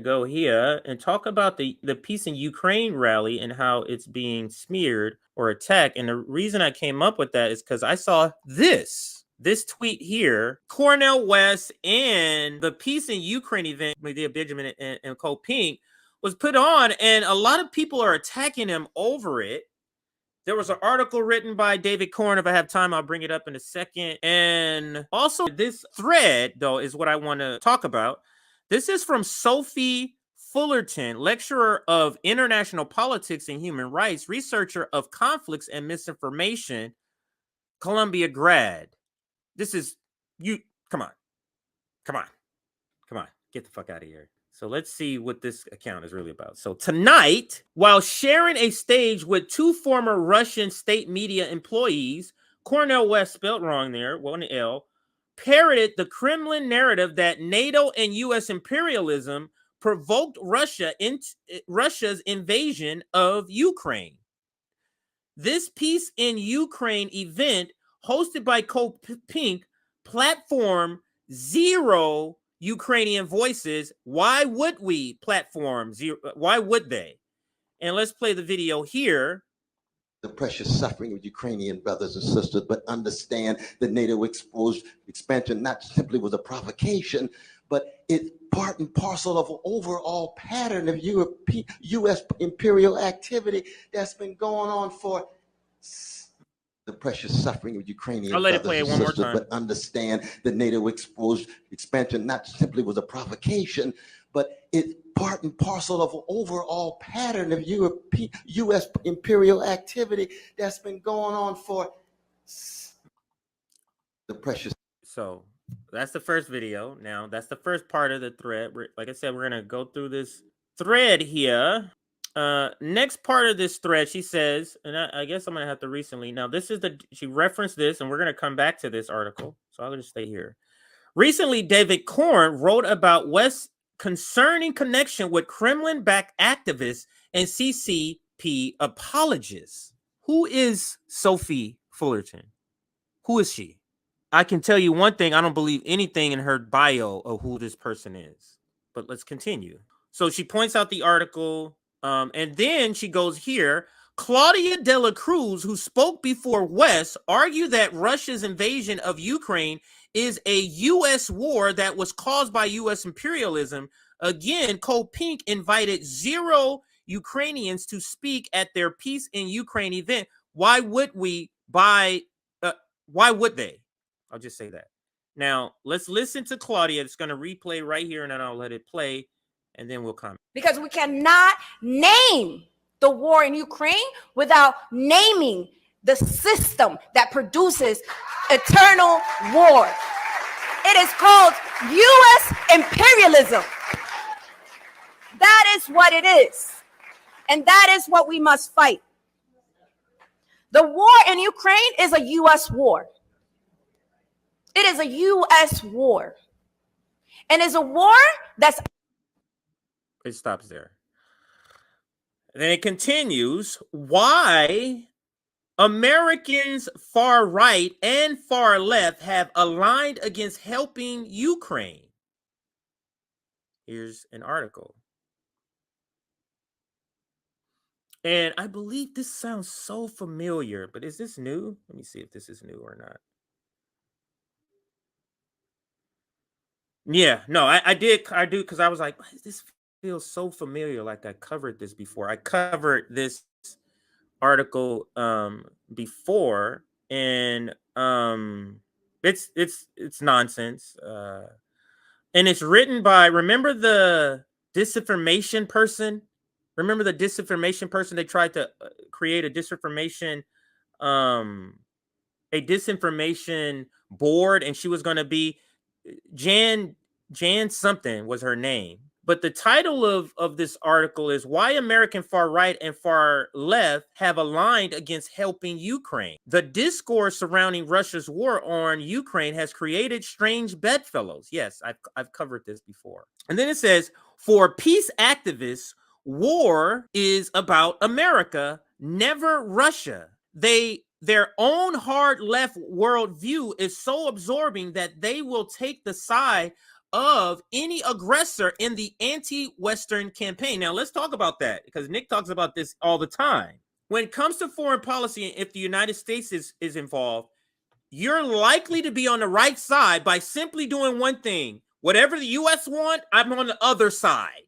go here and talk about the Peace in Ukraine rally and how it's being smeared or attacked. And the reason I came up with that is because I saw this tweet here. Cornel West and the Peace in Ukraine event, Medea Benjamin and Cole Pink, was put on, and a lot of people are attacking him over it. There was an article written by David Korn. If I have time, I'll bring it up in a second. And also this thread, though, is what I want to talk about. This is from Sophie Fullerton, lecturer of international politics and human rights, researcher of conflicts and misinformation, Columbia grad. This is you. Come on. Get the fuck out of here. So let's see what this account is really about. So tonight, while sharing a stage with two former Russian state media employees, Cornel West, spelled wrong there, one L, parroted the Kremlin narrative that NATO and U.S. imperialism provoked Russia's invasion of Ukraine. This Peace in Ukraine event, hosted by Cole Pink, platform Zero Ukrainian Voices. Why would we platform zero? Why would they? And let's play the video here. The precious suffering of Ukrainian brothers and sisters, but understand the NATO expansion not simply was a provocation, but it's part and parcel of an overall pattern of U.S. imperial activity that's been going on for the precious suffering of Ukrainian I'll let it play it one more time. But understand the NATO expansion not simply was a provocation, but it's part and parcel of an overall pattern of U.S. imperial activity that's been going on for the precious. So that's the first video. Now, that's the first part of the thread. Like I said, we're going to go through this thread here. Next part of this thread, she says, and I guess I'm going to have to recently. Now, this is she referenced this, and we're going to come back to this article. So I'll just stay here. Recently, David Korn wrote about West's concerning connection with Kremlin-backed activists and CCP apologists. Who is Sophie Fullerton? Who is she? I can tell you one thing. I don't believe anything in her bio of who this person is. But let's continue. So she points out the article, and then she goes here. Claudia de la Cruz, who spoke before West, argued that Russia's invasion of Ukraine is a U.S. war that was caused by U.S. imperialism. Again, Cole Pink invited zero Ukrainians to speak at their Peace in Ukraine event. Why would they? I'll just say that. Now, let's listen to Claudia. It's going to replay right here, and then I'll let it play, and then we'll comment. Because we cannot name the war in Ukraine without naming the system that produces eternal war. It is called U.S. imperialism. That is what it is. And that is what we must fight. The war in Ukraine is a U.S. war. It is a U.S. war. And it's a war that's... It stops there. And then it continues. Why Americans far right and far left have aligned against helping Ukraine. Here's an article. And I believe this sounds so familiar, but is this new? Let me see if this is new or not. Yeah, no, I do, because I was like, this feels so familiar, like I covered this before. I covered this article before, and it's nonsense. And it's written by, remember the disinformation person? Remember the disinformation person? They tried to create a disinformation board, and she was going to be Jan something was her name. But the title of this article is Why American Far Right and Far Left Have Aligned Against Helping Ukraine. The discourse surrounding Russia's war on Ukraine has created strange bedfellows. Yes, I've covered this before. And then it says, for peace activists, war is about America, never Russia. Their own hard left worldview is so absorbing that they will take the side of any aggressor in the anti-Western campaign. Now, let's talk about that, because Nick talks about this all the time. When it comes to foreign policy, if the United States is involved, you're likely to be on the right side by simply doing one thing. Whatever the U.S. want, I'm on the other side.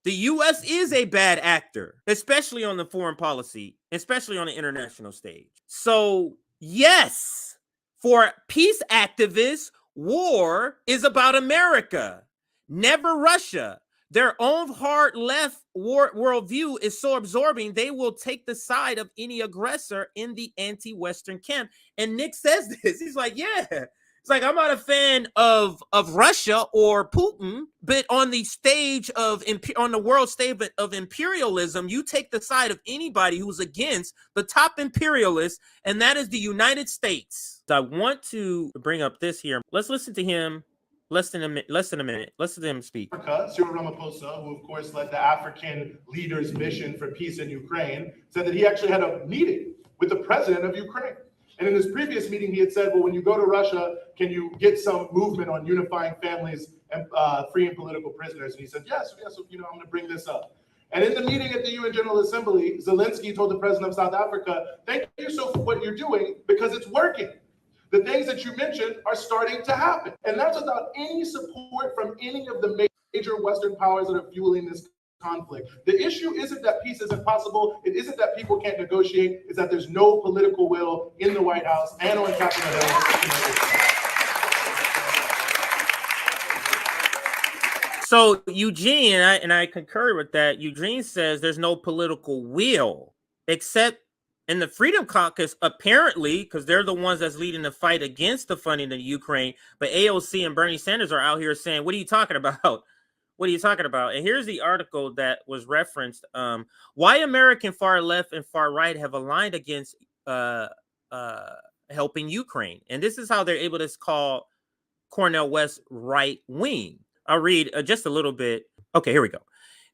The U.S. is a bad actor, especially on the foreign policy, especially on the international stage. So, yes, for peace activists, war is about America, never Russia. Their own hard left worldview is so absorbing, they will take the side of any aggressor in the anti-Western camp. And Nick says this. He's like, yeah. It's like, I'm not a fan of Russia or Putin, but on the stage of, on the world stage of imperialism, you take the side of anybody who's against the top imperialist, and that is the United States. I want to bring up this here. Let's listen to him. Less than a minute. Listen to him speak. Cyril Ramaphosa, who of course led the African leaders' mission for peace in Ukraine, said that he actually had a meeting with the president of Ukraine. And in his previous meeting, he had said, well, when you go to Russia, can you get some movement on unifying families and freeing political prisoners? And he said, yes, you know, I'm going to bring this up. And in the meeting at the UN General Assembly, Zelensky told the president of South Africa, thank you so for what you're doing, because it's working. The things that you mentioned are starting to happen. And that's without any support from any of the major Western powers that are fueling this conflict. The issue isn't that peace isn't possible. It isn't that people can't negotiate. It's that there's no political will in the White House and on Capitol Hill. So Eugene, and I concur with that, Eugene says there's no political will, except in the Freedom Caucus, apparently, because they're the ones that's leading the fight against the funding of Ukraine. But AOC and Bernie Sanders are out here saying, what are you talking about? What are you talking about? And here's the article that was referenced. Why American far left and far right have aligned against helping Ukraine. And this is how they're able to call Cornel West right wing. I'll read just a little bit. Okay, here we go.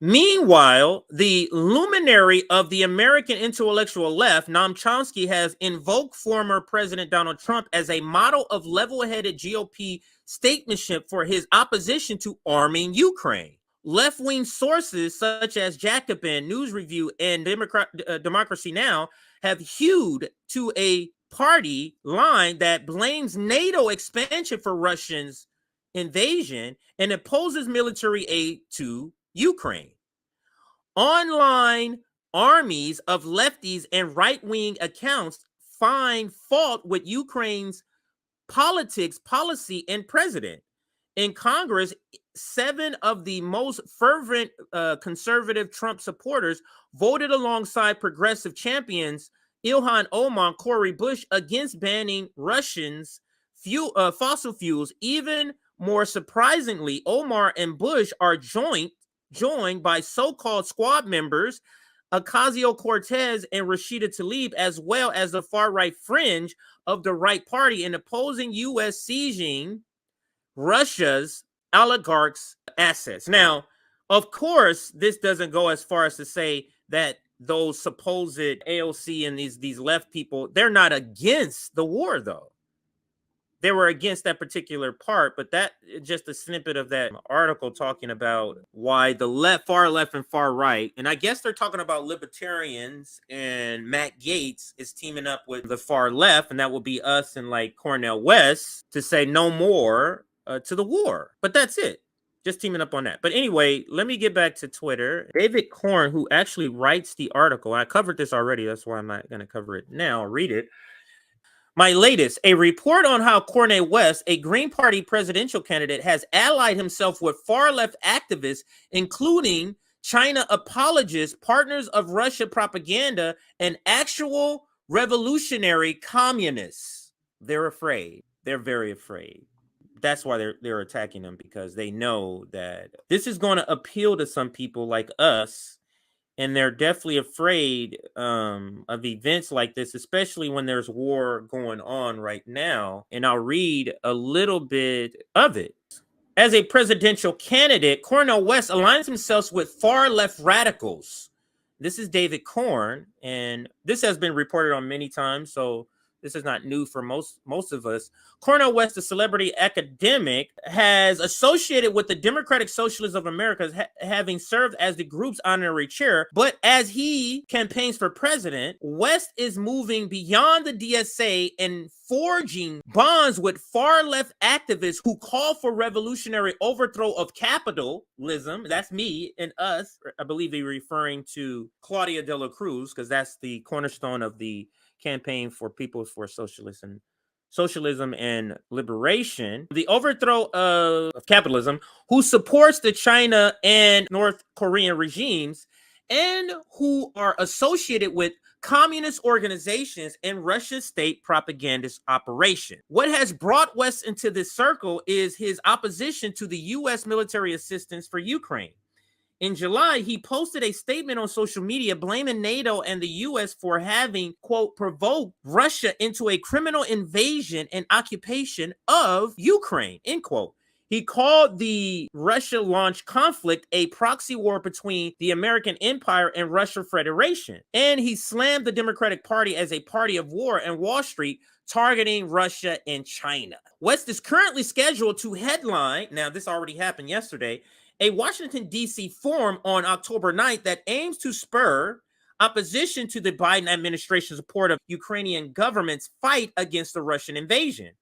Meanwhile, the luminary of the American intellectual left, Noam Chomsky, has invoked former President Donald Trump as a model of level-headed GOP statesmanship for his opposition to arming Ukraine. Left-wing sources such as Jacobin, News Review, and Democracy Now! Have hewed to a party line that blames NATO expansion for Russia's invasion and opposes military aid to Ukraine. Online armies of lefties and right-wing accounts find fault with Ukraine's politics, policy, and president. In Congress, 7 of the most fervent conservative Trump supporters voted alongside progressive champions Ilhan Omar, Cory Bush against banning Russians' fossil fuels. Even more surprisingly, Omar and Bush are joined by so-called squad members Ocasio-Cortez and Rashida Tlaib, as well as the far-right fringe of the right party, in opposing U.S. seizing Russia's oligarchs' assets. Now, of course, this doesn't go as far as to say that those supposed AOC and these left people, they're not against the war, though. They were against that particular part, but that just a snippet of that article talking about why the left, far left and far right, and I guess they're talking about libertarians, and Matt Gaetz is teaming up with the far left, and that will be us and like Cornel West, to say no more to the war. But that's it. Just teaming up on that. But anyway, let me get back to Twitter. David Korn, who actually writes the article, I covered this already, that's why I'm not going to cover it now. I'll read it. My latest, a report on how Cornel West, a Green Party presidential candidate, has allied himself with far-left activists, including China apologists, partners of Russia propaganda, and actual revolutionary communists. They're afraid. They're very afraid. That's why they're attacking them, because they know that this is going to appeal to some people like us. And they're definitely afraid of events like this, especially when there's war going on right now. And I'll read a little bit of it. As a presidential candidate, Cornel West aligns himself with far-left radicals. This is David Korn, and this has been reported on many times, so this is not new for most of us. Cornel West, the celebrity academic, has associated with the Democratic Socialists of America, having served as the group's honorary chair. But as he campaigns for president, West is moving beyond the DSA and forging bonds with far-left activists who call for revolutionary overthrow of capitalism. That's me and us. I believe he's referring to Claudia de la Cruz, because that's the cornerstone of the campaign for People for Socialism and Liberation. The overthrow of capitalism, who supports the China and North Korean regimes, and who are associated with communist organizations and Russia's state propagandist operation. What has brought West into this circle is his opposition to the U.S. military assistance for Ukraine. In July, he posted a statement on social media blaming NATO and the U.S. for having, quote, provoked Russia into a criminal invasion and occupation of Ukraine, end quote. He called the Russia-launched conflict a proxy war between the American empire and Russia Federation. And he slammed the Democratic Party as a party of war and Wall Street, targeting Russia and China. West is currently scheduled to headline, now this already happened yesterday, a Washington, D.C. forum on October 9th that aims to spur opposition to the Biden administration's support of Ukrainian government's fight against the Russian invasion.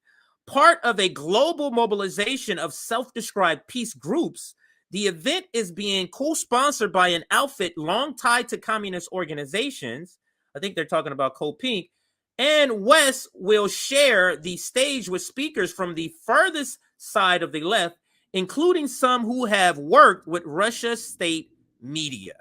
Part of a global mobilization of self-described peace groups, the event is being co-sponsored by an outfit long tied to communist organizations. I think they're talking about Cold Pink. And West will share the stage with speakers from the furthest side of the left, including some who have worked with Russia's state media.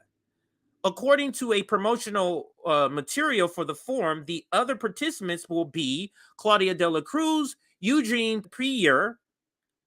According to a promotional material for the forum, the other participants will be Claudia de la Cruz, Eugene Prieur,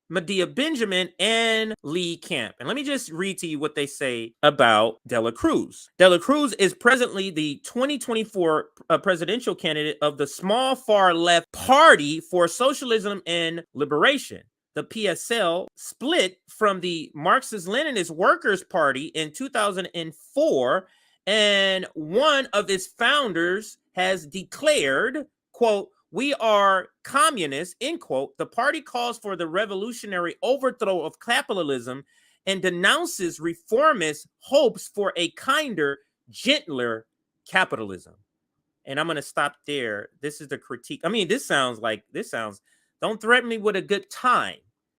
Medea Benjamin, and Lee Camp. And let me just read to you what they say about de la Cruz. De la Cruz is presently the 2024 presidential candidate of the small far left Party for Socialism and Liberation. The PSL split from the Marxist-Leninist Workers' Party in 2004, and one of its founders has declared, quote, "We are communists," end quote. The party calls for the revolutionary overthrow of capitalism and denounces reformist hopes for a kinder, gentler capitalism. And I'm going to stop there. This is the critique. I mean, this sounds, don't threaten me with a good time.